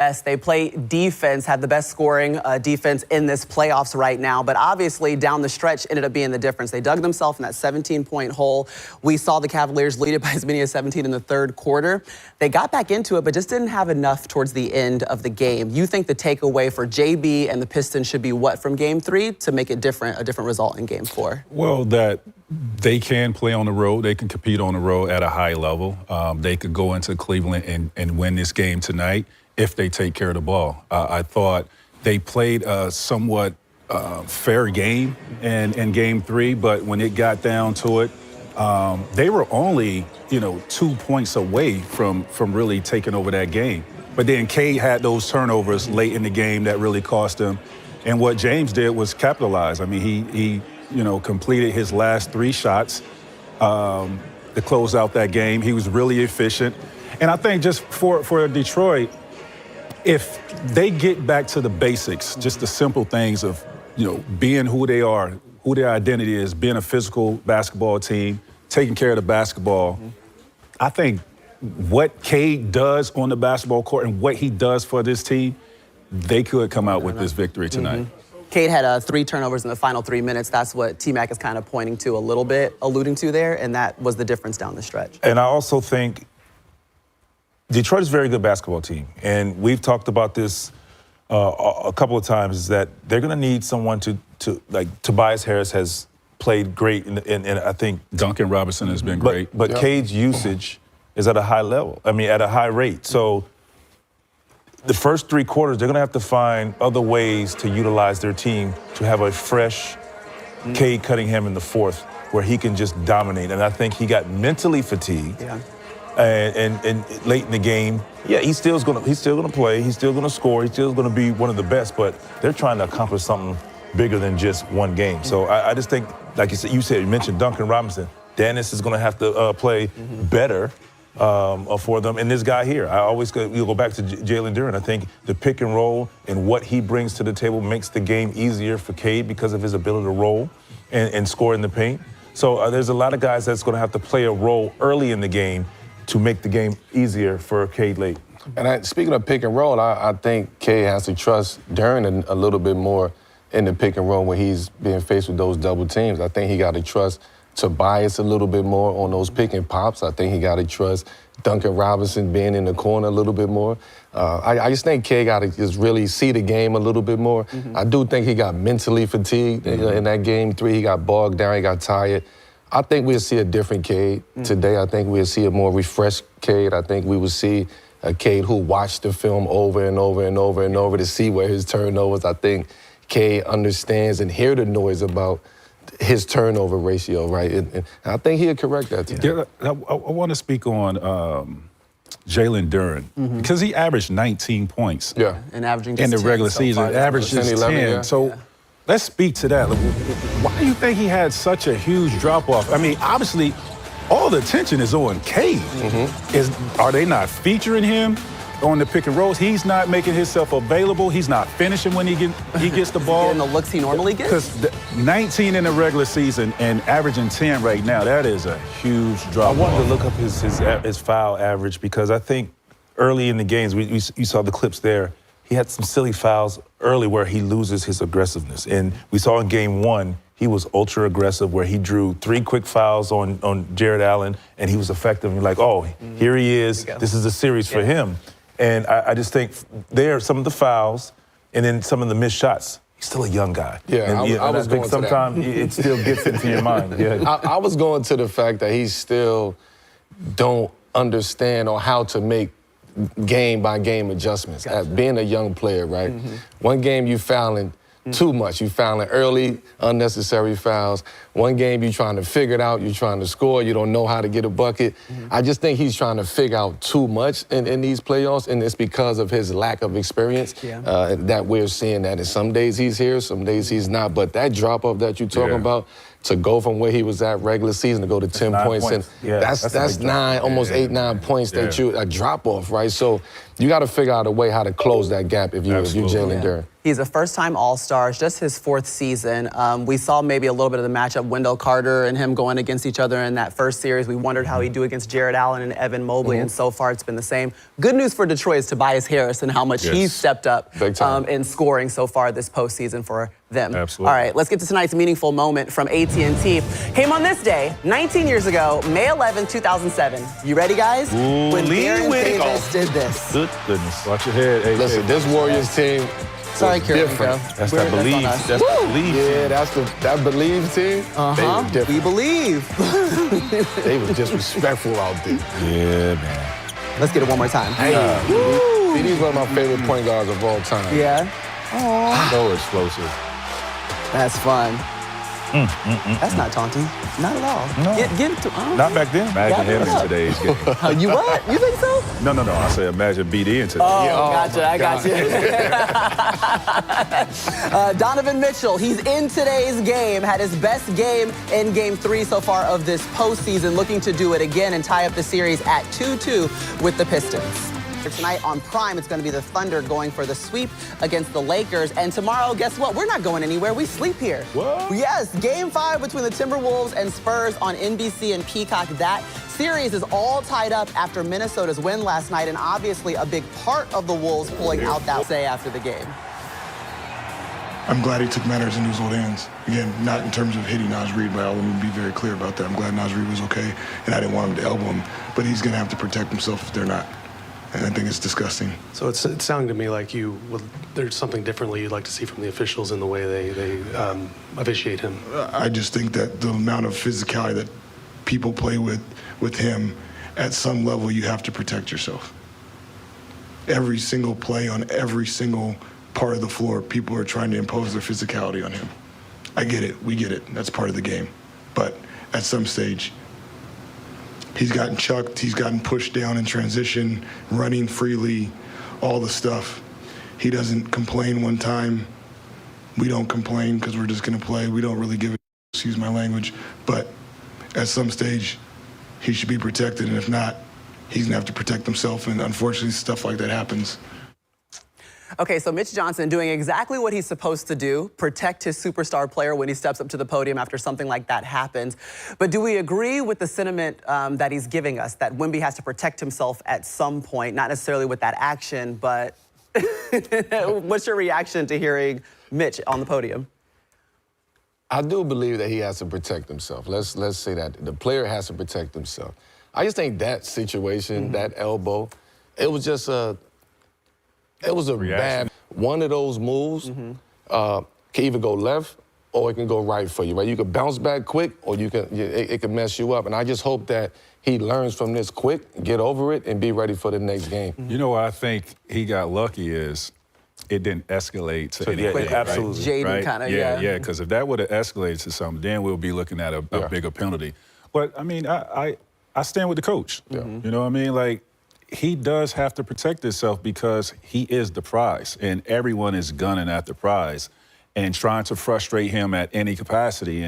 Yes, they play defense, had the best scoring defense in this playoffs right now, but obviously down the stretch ended up being the difference. They dug themselves in that 17-point hole. We saw the Cavaliers lead it by as many as 17 in the third quarter. They got back into it, but just didn't have enough towards the end of the game. You think the takeaway for JB and the Pistons should be what from Game 3 to make it different, a different result in Game 4? Well, that they can play on the road. They can compete on the road at a high level. They could go into Cleveland and win this game tonight if they take care of the ball. I thought they played a somewhat fair game in Game 3, but when it got down to it, they were only 2 points away from really taking over that game. But then Cade had those turnovers late in the game that really cost them. And what James did was capitalize. I mean, he completed his last 3 shots to close out that game. He was really efficient. And I think just for Detroit, if they get back to the basics, just the simple things of, being who they are, who their identity is, being a physical basketball team, taking care of the basketball, I think what Cade does on the basketball court and what he does for this team, they could come out with this victory tonight. Cade had 3 turnovers in the final 3 minutes. That's what T-Mac is kind of pointing to a little bit, alluding to there, and that was the difference down the stretch. And I also think Detroit is a very good basketball team, and we've talked about this a couple of times, is that they're going to need someone to like Tobias Harris has played great, and I think Duncan Robinson has been great. But Cade's usage is at a high level, at a high rate. So the first 3 quarters, they're going to have to find other ways to utilize their team to have a fresh Cade Cunningham in the fourth where he can just dominate. And I think he got mentally fatigued. Yeah. And late in the game, he's still gonna play, he's still gonna score, he's still gonna be one of the best, but they're trying to accomplish something bigger than just one game. So I just think, like you mentioned Duncan Robinson. Dennis is gonna have to play better for them. And this guy here, we'll go back to Jalen Duren. I think the pick and roll and what he brings to the table makes the game easier for Cade because of his ability to roll and score in the paint. So there's a lot of guys that's gonna have to play a role early in the game to make the game easier for Cade late. And speaking of pick and roll, I think Cade has to trust Duren a little bit more in the pick and roll when he's being faced with those double teams. I think he got to trust Tobias a little bit more on those pick and pops. I think he got to trust Duncan Robinson being in the corner a little bit more. I just think Cade got to just really see the game a little bit more. I do think he got mentally fatigued in that Game 3. He got bogged down, he got tired. I think we'll see a different Cade today. I think we'll see a more refreshed Cade. I think we will see a Cade who watched the film over and over and over and over to see where his turnovers. I think Cade understands and hear the noise about his turnover ratio, right? And I think he'll correct that today. I want to speak on Jalen Duren because he averaged 19 points. And averaging just in the 10 regular so season. far. Averaged just 10. So let's speak to that. Why do you think he had such a huge drop-off? I mean, obviously, all the attention is on Cade. Are they not featuring him on the pick and rolls? He's not making himself available. He's not finishing when he gets the ball. Getting the looks he normally gets? Because 19 in the regular season and averaging 10 right now, that is a huge drop-off. I wanted to look up his foul average because I think early in the games, you saw the clips there, he had some silly fouls early where he loses his aggressiveness. And we saw in Game 1, he was ultra aggressive where he drew 3 quick fouls on Jared Allen and he was effective. And you're like, oh, here he is. This is a series for him. And I just think there are some of the fouls and then some of the missed shots. He's still a young guy. I was going to that. Sometimes it still gets into your mind. I was going to the fact that he still don't understand on how to make game-by-game adjustments. Being a young player, right? One game you fouling too much. You fouling early, unnecessary fouls. One game you trying to figure it out. You're trying to score. You don't know how to get a bucket. I just think he's trying to figure out too much in these playoffs, and it's because of his lack of experience that we're seeing that. And some days he's here, some days he's not. But that drop-off that you're talking about, to go from where he was at regular season to go to 10 points. And that's 9, almost 8, 9 points that a drop off, right? So You got to figure out a way how to close that gap if you're Jalen Duren. He's a first-time All-Star. It's just his 4th season. We saw maybe a little bit of the matchup, Wendell Carter and him going against each other in that first series. We wondered how he'd do against Jared Allen and Evan Mobley, and so far it's been the same. Good news for Detroit is Tobias Harris and how much he's stepped up in scoring so far this postseason for them. Absolutely. All right, let's get to tonight's meaningful moment from AT&T. Came on this day, 19 years ago, May 11, 2007. You ready, guys? Ooh, when Aaron Lee Davis did this. Good goodness. Watch your head. Hey, Listen, this Warriors team. Sorry, different. That's that believe. That's that believe. Yeah, that believe team. They were different. We believe. They was disrespectful out there. Yeah, man. Let's get it one more time. Hey, he's one of my favorite point guards of all time. Yeah. So explosive. That's fun. That's not taunting. Not at all. No. Get to, Not back then. Imagine him in today's game. You what? You think so? No. I say imagine BD in today. Gotcha. I got you. Donovan Mitchell, he's in today's game, had his best game in Game 3 so far of this postseason, looking to do it again and tie up the series at 2-2 with the Pistons. Tonight on Prime, it's going to be the Thunder going for the sweep against the Lakers. And tomorrow, guess what? We're not going anywhere. We sleep here. What? Yes, Game 5 between the Timberwolves and Spurs on NBC and Peacock. That series is all tied up after Minnesota's win last night, and obviously a big part of the Wolves pulling out that say after the game. I'm glad he took matters into his own hands. Again, not in terms of hitting Naz Reid, but I want to be very clear about that. I'm glad Naz Reid was okay, and I didn't want him to elbow him, but he's going to have to protect himself if they're not. And I think it's disgusting. So it's sounding to me like there's something differently you'd like to see from the officials in the way they officiate him. I just think that the amount of physicality that people play with him, at some level you have to protect yourself. Every single play on every single part of the floor, people are trying to impose their physicality on him. I get it. We get it. That's part of the game. But at some stage, he's gotten chucked, he's gotten pushed down in transition, running freely, all the stuff. He doesn't complain one time. We don't complain because we're just going to play. We don't really give a excuse my language. But at some stage, he should be protected. And if not, he's going to have to protect himself. And unfortunately, stuff like that happens. Okay, so Mitch Johnson doing exactly what he's supposed to do, protect his superstar player when he steps up to the podium after something like that happens. But do we agree with the sentiment that he's giving us, that Wemby has to protect himself at some point, not necessarily with that action, but what's your reaction to hearing Mitch on the podium? I do believe that he has to protect himself. Let's say that. The player has to protect himself. I just think that situation, that elbow, it was just a bad, one of those moves can either go left or it can go right for you, right? You can bounce back quick or it can mess you up. And I just hope that he learns from this quick, get over it, and be ready for the next game. You know what I think he got lucky is it didn't escalate to anything. Yeah, absolutely. Jaded kind of, Yeah, because if that would have escalated to something, then we'll be looking at a bigger penalty. But, I mean, I stand with the coach. You know what I mean? Like, he does have to protect himself because he is the prize, and everyone is gunning at the prize and trying to frustrate him at any capacity.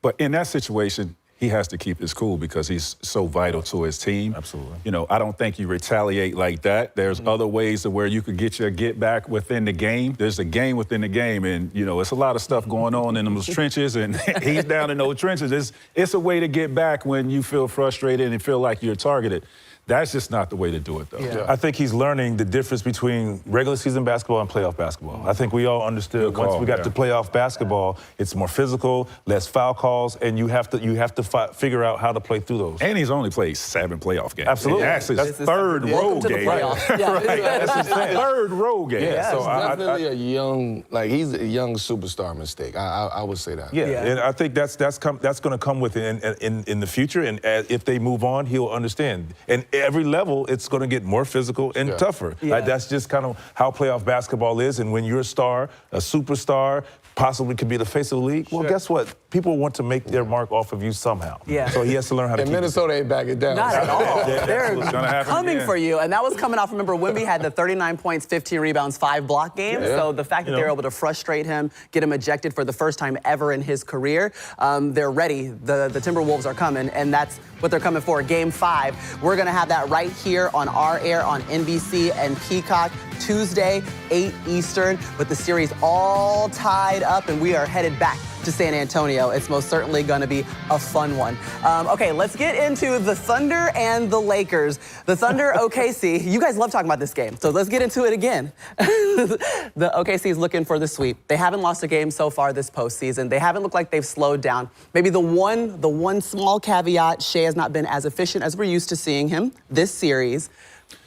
But in that situation, he has to keep his cool because he's so vital to his team. Absolutely. You know, I don't think you retaliate like that. There's other ways to where you could get your get back within the game. There's a game within the game, and, you know, it's a lot of stuff going on in those trenches, and he's down in those trenches. It's a way to get back when you feel frustrated and feel like you're targeted. That's just not the way to do it, though. Yeah. I think he's learning the difference between regular season basketball and playoff basketball. I think we all understood once we got to playoff basketball, it's more physical, less foul calls, and you have to figure out how to play through those. And he's only played 7 playoff games. Absolutely. Actually, That's third road game. Yeah. Right. That's his third road game. Yeah. So So definitely a young, like he's a young superstar mistake. I would say that. Yeah, and I think that's going to come with it in the future, and if they move on, he'll understand. And every level, it's going to get more physical and tougher. Like, that's just kind of how playoff basketball is. And when you're a star, a superstar, possibly could be the face of the league, well, guess what? people want to make their mark off of you somehow. Yeah. So he has to learn how to And keep it. Minnesota ain't backing down. Not at all. They're what's gonna happen coming again. for you. And that was coming off, remember, Wemby had the 39 points, 15 rebounds, 5 block games. Yeah. So the fact that they were able to frustrate him, get him ejected for the first time ever in his career, they're ready. The Timberwolves are coming, and that's what they're coming for. Game 5. We're going to have that right here on our air on NBC and Peacock Tuesday, 8 Eastern, with the series all tied up, and we are headed back to San Antonio. It's most certainly going to be a fun one. Okay, let's get into the Thunder and the Lakers. The Thunder, OKC. You guys love talking about this game, so let's get into it again. The OKC is looking for the sweep. They haven't lost a game so far this postseason. They haven't looked like they've slowed down. Maybe the one small caveat, Shea has not been as efficient as we're used to seeing him this series.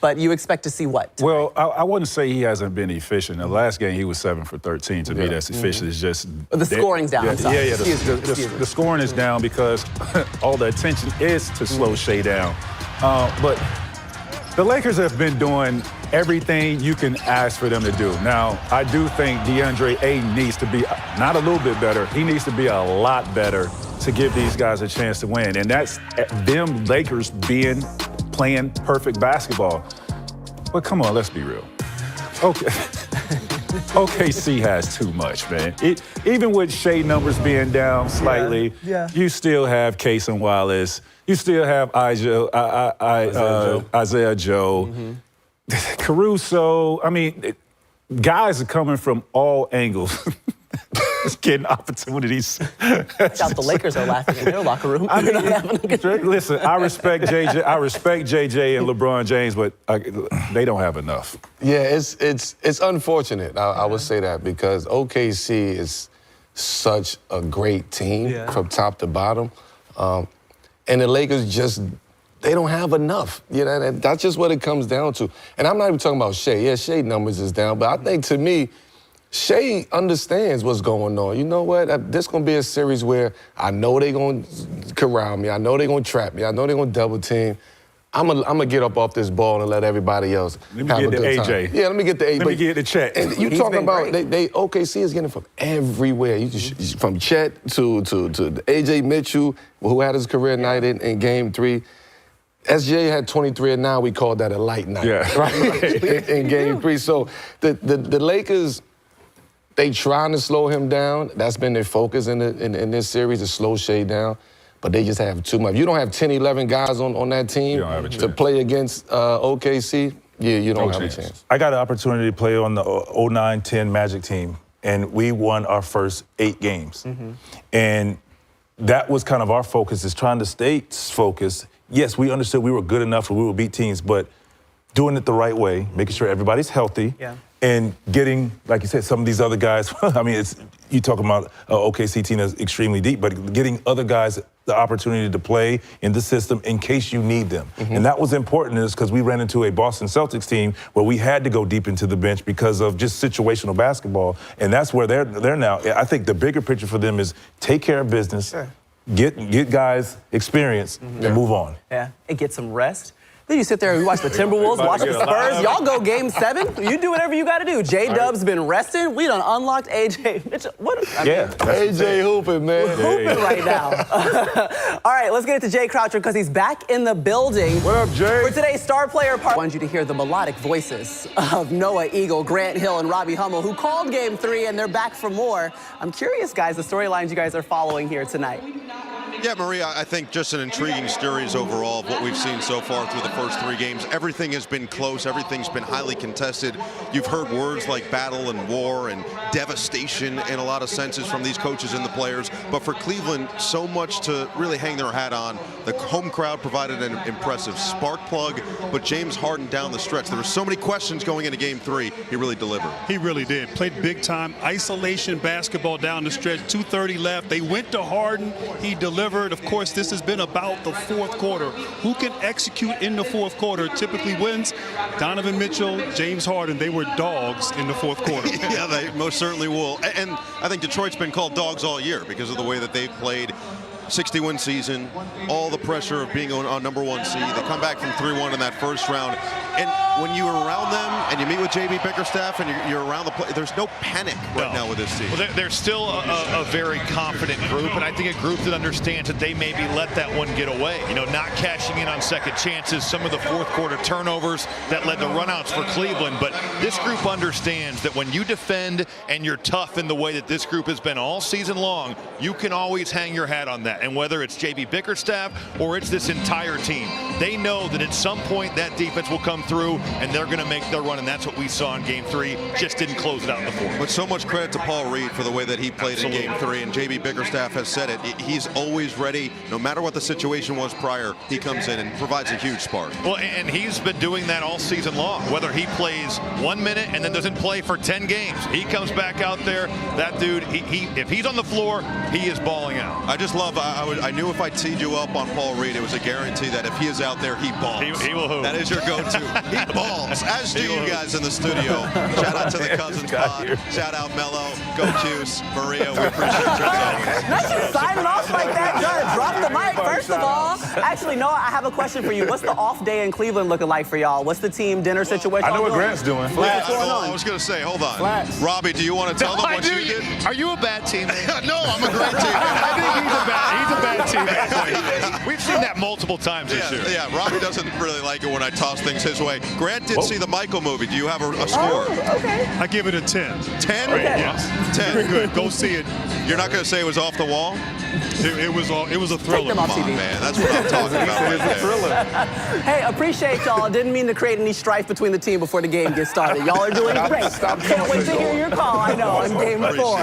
But you expect to see what? Well, I wouldn't say he hasn't been efficient. The last game, he was 7 for 13. To me, that's efficient. It's just The scoring's down. Yeah, I'm sorry. Excuse me. the scoring is down because all the attention is to slow Shea down. But the Lakers have been doing everything you can ask for them to do. Now, I do think DeAndre Ayton needs to be not a little bit better. He needs to be a lot better to give these guys a chance to win. And that's them Lakers playing perfect basketball. But come on, let's be real. Okay. OKC has too much, man. Even with Shea numbers being down slightly, you still have Case and Wallace. You still have Isaiah Joe. Caruso. I mean, guys are coming from all angles. Just getting opportunities. Out the Lakers are laughing in their locker room. I mean, listen, I respect JJ. I respect JJ and LeBron James, but they don't have enough. Yeah, it's unfortunate. I would say that because OKC is such a great team from top to bottom, and the Lakers they don't have enough. You know, that's just what it comes down to. And I'm not even talking about Shea. Yeah, Shea numbers is down, but I think to me, Shea understands what's going on. You know what? This going to be a series where I know they're going to corral me. I know they're going to trap me. I know they're going to double team. I'm gonna get up off this ball and let everybody else have a good time. AJ. Yeah, let me get the AJ. Let me get the Chet. And you talking about they OKC is getting from everywhere. From Chet to AJ Mitchell, who had his career night in Game 3. SJ had 23, and now we call that a light night. Yeah. Right? in Game 3. So the Lakers, they trying to slow him down. That's been their focus in this series, to slow Shea down. But they just have too much. You don't have 10, 11 guys on that team to play against OKC. Yeah, you don't have a chance. I got an opportunity to play on the 09-10 Magic team, and we won our first 8 games. And that was kind of our focus, is trying to stay focused. Yes, we understood we were good enough and we would beat teams, but doing it the right way, making sure everybody's healthy, and getting, like you said, some of these other guys. I mean, you talking about OKC team that's extremely deep, but getting other guys the opportunity to play in the system in case you need them. And that was important because we ran into a Boston Celtics team where we had to go deep into the bench because of just situational basketball, and that's where they're now. I think the bigger picture for them is take care of business, get guys experience, and move on. Yeah, and get some rest. Then you sit there and you watch the Timberwolves, watch the Spurs. Y'all go Game 7. You do whatever you got to do. J-Dub's been resting. We done unlocked AJ Mitchell. AJ hooping, man. Hooping right now. All right, let's get it to Jay Croucher because he's back in the building. What up, Jay? For today's star player part, I wanted you to hear the melodic voices of Noah Eagle, Grant Hill, and Robbie Hummel, who called Game 3, and they're back for more. I'm curious, guys, the storylines you guys are following here tonight. Yeah, Maria, I think just an intriguing series overall of what we've seen so far through the first 3 games. Everything has been close. Everything's been highly contested. You've heard words like battle and war and devastation in a lot of senses from these coaches and the players. But for Cleveland, so much to really hang their hat on. The home crowd provided an impressive spark plug, but James Harden down the stretch. There were so many questions going into Game 3. He really delivered. He really did. Played big time isolation basketball down the stretch. 2:30 left. They went to Harden. He delivered. Of course, this has been about the fourth quarter. Who can execute in the fourth quarter typically wins. Donovan Mitchell, James Harden, they were dogs in the fourth quarter. Yeah, they most certainly will. And I think Detroit's been called dogs all year because of the way that they've played. 60-win season, all the pressure of being on number 1 seed. They come back from 3-1 in that first round. And when you're around them and you meet with J.B. Bickerstaff and you're around the play, there's no panic right now with this team. Well, they're still a very confident group, and I think a group that understands that they maybe let that one get away. You know, not cashing in on second chances, some of the fourth quarter turnovers that led to runouts for Cleveland. But this group understands that when you defend and you're tough in the way that this group has been all season long, you can always hang your hat on that. And whether it's J.B. Bickerstaff or it's this entire team, they know that at some point that defense will come through and they're going to make their run, and that's what we saw in Game 3. Just didn't close it out in the fourth. But so much credit to Paul Reed for the way that he played in Game 3, and J.B. Bickerstaff has said it. He's always ready. No matter what the situation was prior, he comes in and provides a huge spark. Well, and he's been doing that all season long. Whether he plays 1 minute and then doesn't play for 10 games, he comes back out there. That dude, if he's on the floor, he is balling out. I just love, I knew if I teed you up on Paul Reed, it was a guarantee that if he is out there, he balls. He will hoop. That is your go-to. He balls, as do you guys in the studio. Shout out to the Cousins pod. Shout out Mello, Go Juice, Maria. We appreciate you guys. Not just signing off like that. Gotta drop the mic, first of all. Actually, Noah, I have a question for you. What's the off day in Cleveland looking like for y'all? What's the team dinner situation? I know what Grant's doing. I was going to say, hold on. Flats. Robbie, do you want to tell them what you did? Are you a bad teammate? No, I'm a great teammate. I think he's a bad teammate. We've seen that multiple times this year. Yeah, Robbie doesn't really like it when I toss things his way. Grant did see the Michael movie. Do you have a score? Oh, okay. I give it a 10. 10? Okay. Yes. 10. Very good. Go see it. You're not going to say it was off the wall? It was a Take thriller. them off Come on, TV. man. That's what I'm talking about right there. Hey, appreciate y'all. Didn't mean to create any strife between the team before the game gets started. Y'all are doing great. Can't wait to hear your call. I know, on Game 4.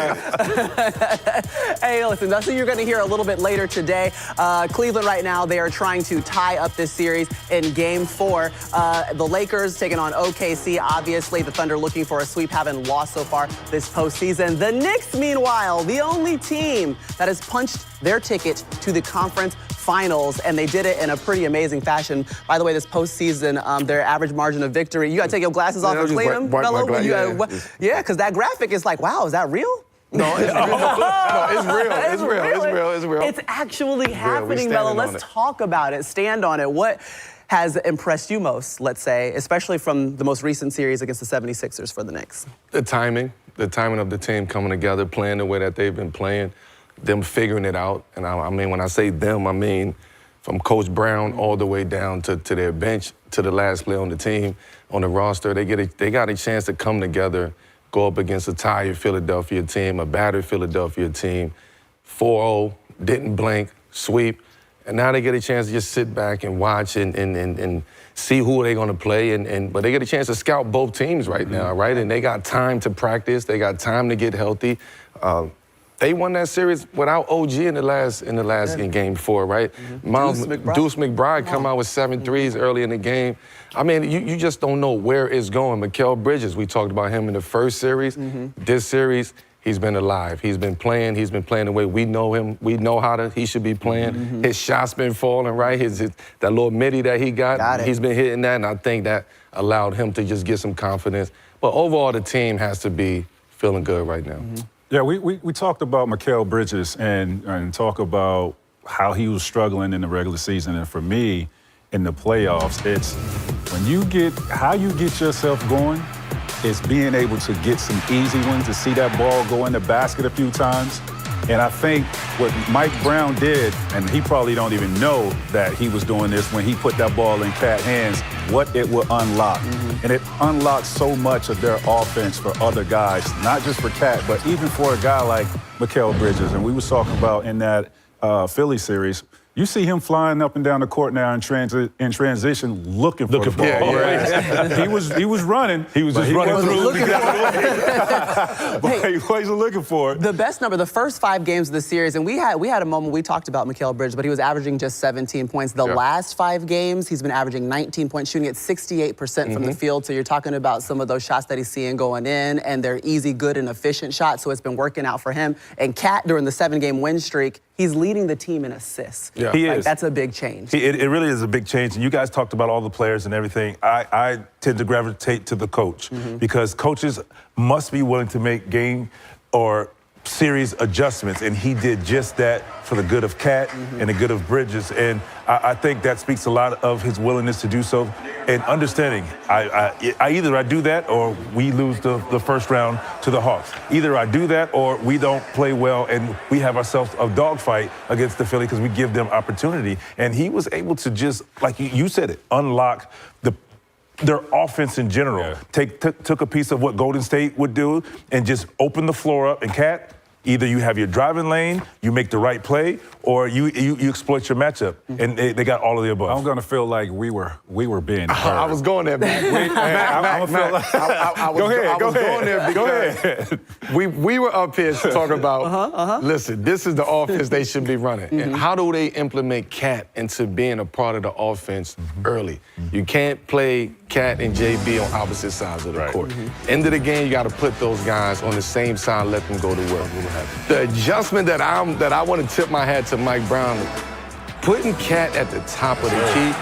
Hey, listen, that's what you're going to hear a little bit later today. Cleveland right now, they are trying to tie up this series in Game 4. The Lakers taking on OKC. Obviously, the Thunder looking for a sweep, haven't lost so far this postseason. The Knicks, meanwhile, the only team that has punched their ticket to the conference finals, and they did it in a pretty amazing fashion. By the way, this postseason, their average margin of victory, you got to take your glasses off and clean them, Mello? Yeah, because that graphic is like, wow, is that real? No, it's real. No, it's real. It's real. It's real. It's real. It's actually happening, Mello. Let's talk about it. Stand on it. What has impressed you most, let's say, especially from the most recent series against the 76ers for the Knicks? The timing of the team coming together, playing the way that they've been playing, them figuring it out. And I mean, when I say them, I mean from Coach Brown all the way down to their bench, to the last player on the team, on the roster. They got a chance to come together, go up against a tired Philadelphia team, a battered Philadelphia team, 4-0, didn't blink, sweep. And now they get a chance to just sit back and watch and see who they're going to play. But they get a chance to scout both teams right now, right? And they got time to practice. They got time to get healthy. They won that series without OG in the last in Game 4, right? Deuce McBride come out with 7 threes early in the game. I mean, you just don't know where it's going. Mikal Bridges, we talked about him in the first series. This series, he's been alive. He's been playing the way we know him. We know he should be playing. His shot's been falling, right? That little midi that he got he's been hitting that, and I think that allowed him to just get some confidence. But overall, the team has to be feeling good right now. Yeah, we talked about Mikal Bridges and talk about how he was struggling in the regular season. And for me, in the playoffs, it's how you get yourself going is being able to get some easy ones, to see that ball go in the basket a few times. And I think what Mike Brown did, and he probably don't even know that he was doing this when he put that ball in Cat hands, what it will unlock. And it unlocks so much of their offense for other guys, not just for Cat, but even for a guy like Mikal Bridges. And we was talking about in that Philly series, you see him flying up and down the court now in transition, looking for the ball. Yeah. He was running. He was just running through. But he wasn't looking for it. The best number, the first 5 games of the series, and we had a moment we talked about Mikal Bridges, but he was averaging just 17 points. The last 5 games, he's been averaging 19 points, shooting at 68% from the field. So you're talking about some of those shots that he's seeing going in, and they're easy, good, and efficient shots. So it's been working out for him. And Cat, during the 7-game win streak, he's leading the team in assists. Yeah. He is. That's a big change. It really is a big change. And you guys talked about all the players and everything. I tend to gravitate to the coach because coaches must be willing to make game or series adjustments, and he did just that for the good of Cat and the good of Bridges. And I think that speaks a lot of his willingness to do so and understanding. Either I do that or we lose the first round to the Hawks. Either I do that or we don't play well and we have ourselves a dogfight against the Philly because we give them opportunity. And he was able to just, like you said it, unlock their offense in general. Yeah. Took a piece of what Golden State would do and just open the floor up. And Cat, either you have your driving lane, you make the right play, or you exploit your matchup. And they got all of the above. I'm gonna feel like we were being heard. I was going there, Mac. I was going there because we were up here to talk about, listen, this is the offense they should be running. And how do they implement Cat into being a part of the offense early? You can't play Cat and JB on opposite sides of the court. End of the game, you got to put those guys on the same side, let them go to work. The adjustment that I want to tip my hat to Mike Brown, putting Cat at the top of the key.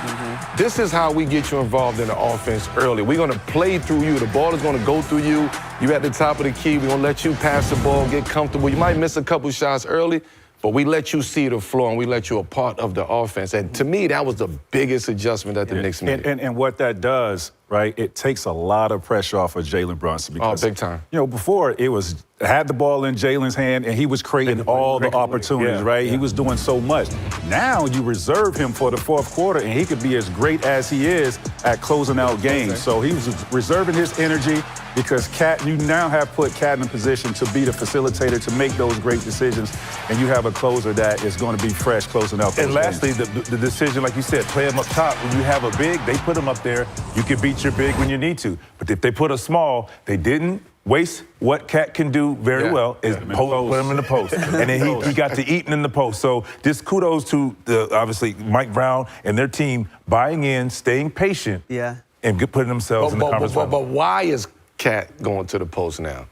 This is how we get you involved in the offense early. We're going to play through you. The ball is going to go through you. You at the top of the key. We're going to let you pass the ball, get comfortable. You might miss a couple shots early, but we let you see the floor and we let you a part of the offense. And to me, that was the biggest adjustment that the Knicks made. And what that does, right, it takes a lot of pressure off of Jalen Brunson. Because, big time. You know, before it was, had the ball in Jalen's hand and he was creating all the opportunities, right? He was doing so much. Now you reserve him for the fourth quarter and he could be as great as he is at closing out games. So he was reserving his energy because you now have put Cat in a position to be the facilitator, to make those great decisions, and you have a closer that is going to be fresh closing out those And lastly, the decision, like you said, play him up top. When you have a big, they put him up there. You can beat your big when you need to. But if they put a small, they didn't waste what Cat can do very well, is put him in the post. And then he got to eating in the post. So just kudos to, obviously, Mike Brown and their team buying in, staying patient, and putting themselves in the conference final. But why is Cat going to the post now?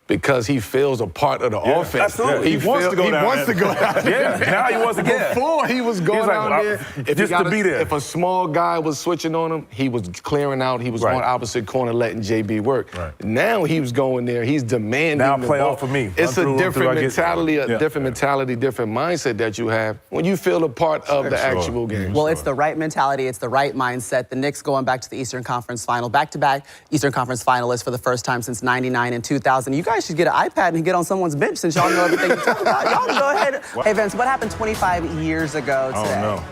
Because he feels a part of the offense. Absolutely. He wants to go down there. Now he wants to go. Before he was going down there. Just to be there. If a small guy was switching on him, he was clearing out. He was on opposite corner letting JB work. Now he was going there. He's demanding. Now play off of me. It's a different mentality, different mindset that you have when you feel a part of the actual game. Well, it's the right mentality. It's the right mindset. The Knicks going back to the Eastern Conference Final, back-to-back Eastern Conference finalists for the first time since '99 and 2000. You guys should get an iPad and get on someone's bench since y'all know everything you talk about. Y'all go ahead. Hey, Vince, what happened 25 years ago today? Oh,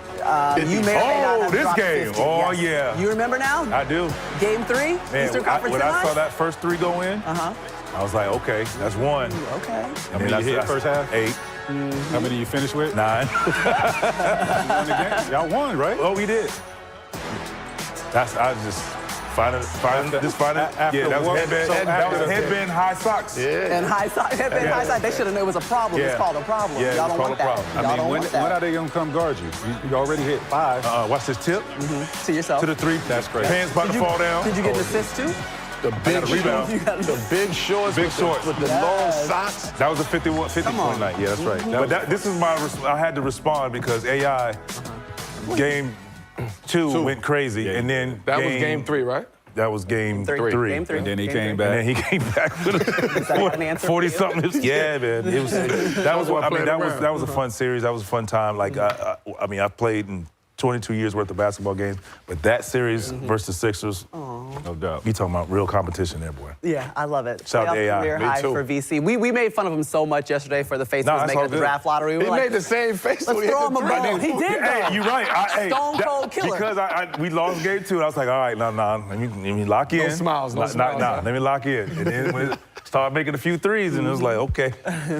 no. You may or may not have this dropped game. 50. Oh, Yes. yeah. You remember now? I do. Game 3, Man, Eastern Conference when I Finals? saw that first three go in, I was like, okay, that's one. Okay. How many you hit first half? 8. How many you finished with? 9. Y'all won, right? Oh, we did. I was just finding that was headband high socks. And high socks. High socks. They should have known it was a problem. It's called a problem. Yeah, y'all don't want that. I mean, when are they going to come guard you? You already hit 5. Watch this tip. To yourself. To the 3. That's crazy. Pants about to fall down. Did you get an assist too? The big rebound. the big shorts, with the long socks. That was a 50-point night. Yeah, that's right. But this is I had to respond because AI game 2 went crazy, and then that was game 3, right? That was game 3. Game 3. And then he came back. And then he came back with 40-something. Yeah, man. It was. That was a fun series. That was a fun time. Like I played in 22 years worth of basketball games, but that series versus the Sixers, no doubt. You talking about real competition there, boy. Yeah, I love it. Shout out to AI. Career high for VC. We made fun of him so much yesterday for the face he was making at the draft lottery. He made the same face. Let's throw him a ball. He did that. Hey, you're right. Stone cold killer. Because we lost game 2, and I was like, all right, let me lock in. No smiles. Let me lock in. And then when it started making a few threes, and it was like, okay.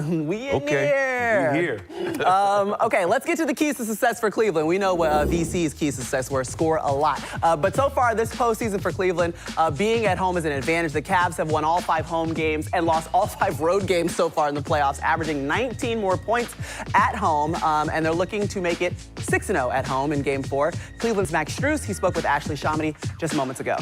We in here. Okay, let's get to the keys to success for Cleveland. We know what VC's keys to success were: score a lot. But so far this postseason for Cleveland, being at home is an advantage. The Cavs have won all 5 home games and lost all 5 road games so far in the playoffs, averaging 19 more points at home, and they're looking to make it 6-0 at home in Game 4. Cleveland's Max Strus, he spoke with Ashley Shamity just moments ago.